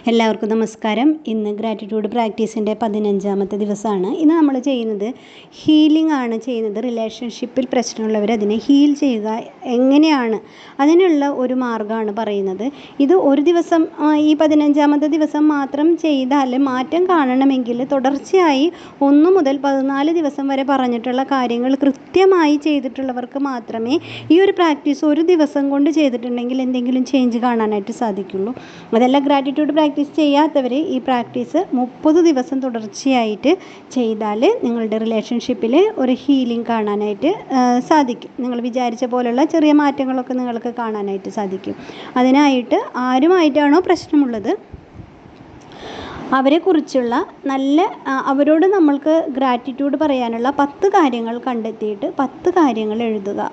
എല്ലാവർക്കും നമസ്കാരം. ഇന്ന് ഗ്രാറ്റിറ്റ്യൂഡ് പ്രാക്ടീസിൻ്റെ 15ാമത്തെ ദിവസമാണ്. ഇന്ന് നമ്മൾ ചെയ്യുന്നത് ഹീലിംഗ് ആണ് ചെയ്യുന്നത്. റിലേഷൻഷിപ്പിൽ പ്രശ്നമുള്ളവർ അതിനെ ഹീൽ ചെയ്യുക എങ്ങനെയാണ് അതിനുള്ള ഒരു മാർഗ്ഗമാണ് പറയുന്നത്. ഇത് ഒരു ദിവസം ഈ 15ാമത്തെ ദിവസം മാത്രം ചെയ്താൽ മാറ്റം കാണണമെങ്കിൽ തുടർച്ചയായി 1 മുതൽ 14 ദിവസം വരെ പറഞ്ഞിട്ടുള്ള കാര്യങ്ങൾ കൃത്യമായി ചെയ്തിട്ടുള്ളവർക്ക് മാത്രമേ ഈ ഒരു പ്രാക്ടീസ് ഒരു ദിവസം കൊണ്ട് ചെയ്തിട്ടുണ്ടെങ്കിൽ എന്തെങ്കിലും ചേഞ്ച് കാണാനായിട്ട് സാധിക്കുള്ളൂ. അതല്ല, ഗ്രാറ്റിറ്റ്യൂഡ് പ്രാക്ടീസ് ചെയ്യാത്തവർ ഈ പ്രാക്ടീസ് 30 ദിവസം തുടർച്ചയായിട്ട് ചെയ്താൽ നിങ്ങളുടെ റിലേഷൻഷിപ്പിൽ ഒരു ഹീലിംഗ് കാണാനായിട്ട് സാധിക്കും. നിങ്ങൾ വിചാരിച്ച പോലുള്ള ചെറിയ മാറ്റങ്ങളൊക്കെ നിങ്ങൾക്ക് കാണാനായിട്ട് സാധിക്കും. അതിനായിട്ട് ആരുമായിട്ടാണോ പ്രശ്നമുള്ളത് അവരെക്കുറിച്ചുള്ള അവരോട് നമ്മൾക്ക് ഗ്രാറ്റിറ്റ്യൂഡ് പറയാനുള്ള 10 കാര്യങ്ങൾ കണ്ടെത്തിയിട്ട് 10 കാര്യങ്ങൾ എഴുതുക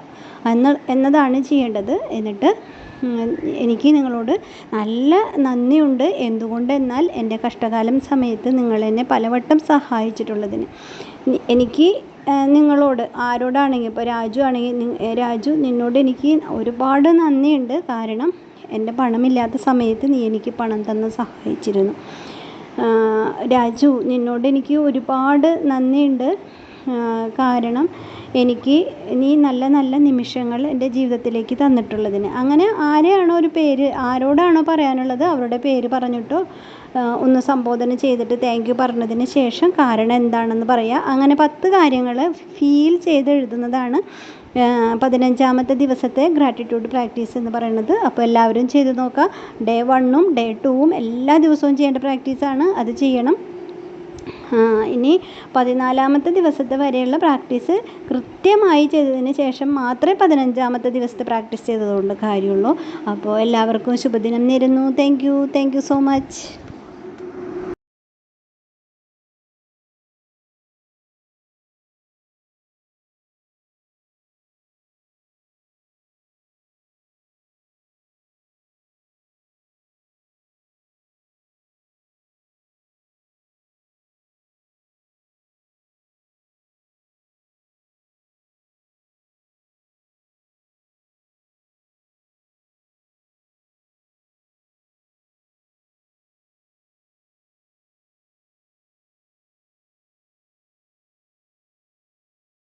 എന്നതാണ് ചെയ്യേണ്ടത്. എന്നിട്ട് എനിക്ക് നിങ്ങളോട് നല്ല നന്ദിയുണ്ട്. എന്തുകൊണ്ടെന്നാൽ എൻ്റെ കഷ്ടകാലം സമയത്ത് നിങ്ങൾ എന്നെ പലവട്ടം സഹായിച്ചിട്ടുള്ളതിന്. എനിക്ക് നിങ്ങളോട് ആരോടാണെങ്കിൽ, ഇപ്പോൾ രാജു ആണെങ്കിൽ, രാജു നിന്നോട് എനിക്ക് ഒരുപാട് നന്ദിയുണ്ട്. കാരണം എൻ്റെ പണമില്ലാത്ത സമയത്ത് നീ എനിക്ക് പണം തന്ന് സഹായിച്ചിരുന്നു. രാജു നിന്നോട് എനിക്ക് ഒരുപാട് നന്ദിയുണ്ട്. കാരണം എനിക്ക് നീ നല്ല നല്ല നിമിഷങ്ങൾ എൻ്റെ ജീവിതത്തിലേക്ക് തന്നിട്ടുള്ളതിന്. അങ്ങനെ ആരോടാണോ പറയാനുള്ളത് അവരുടെ പേര് പറഞ്ഞിട്ടോ ഒന്ന് സംബോധന ചെയ്തിട്ട് താങ്ക് യു പറഞ്ഞതിന് ശേഷം കാരണം എന്താണെന്ന് പറയുക. അങ്ങനെ 10 കാര്യങ്ങൾ ഫീൽ ചെയ്ത് എഴുതുന്നതാണ് 15ാമത്തെ ദിവസത്തെ ഗ്രാറ്റിറ്റ്യൂഡ് പ്രാക്ടീസ് എന്ന് പറയുന്നത്. അപ്പോൾ എല്ലാവരും ചെയ്ത് നോക്കുക. ഡേ 1ഉം ഡേ 2ഉം എല്ലാ ദിവസവും ചെയ്യേണ്ട പ്രാക്ടീസാണ്. അത് ചെയ്യണം. ഇനി 14ാമത്തെ ദിവസത്തെ വരെയുള്ള പ്രാക്ടീസ് കൃത്യമായി ചെയ്തതിന് ശേഷം മാത്രമേ 15ാമത്തെ ദിവസത്തെ പ്രാക്ടീസ് ചെയ്തതുകൊണ്ട് കാര്യമുള്ളൂ. അപ്പോൾ എല്ലാവർക്കും ശുഭദിനം നേരുന്നു. Thank you so much.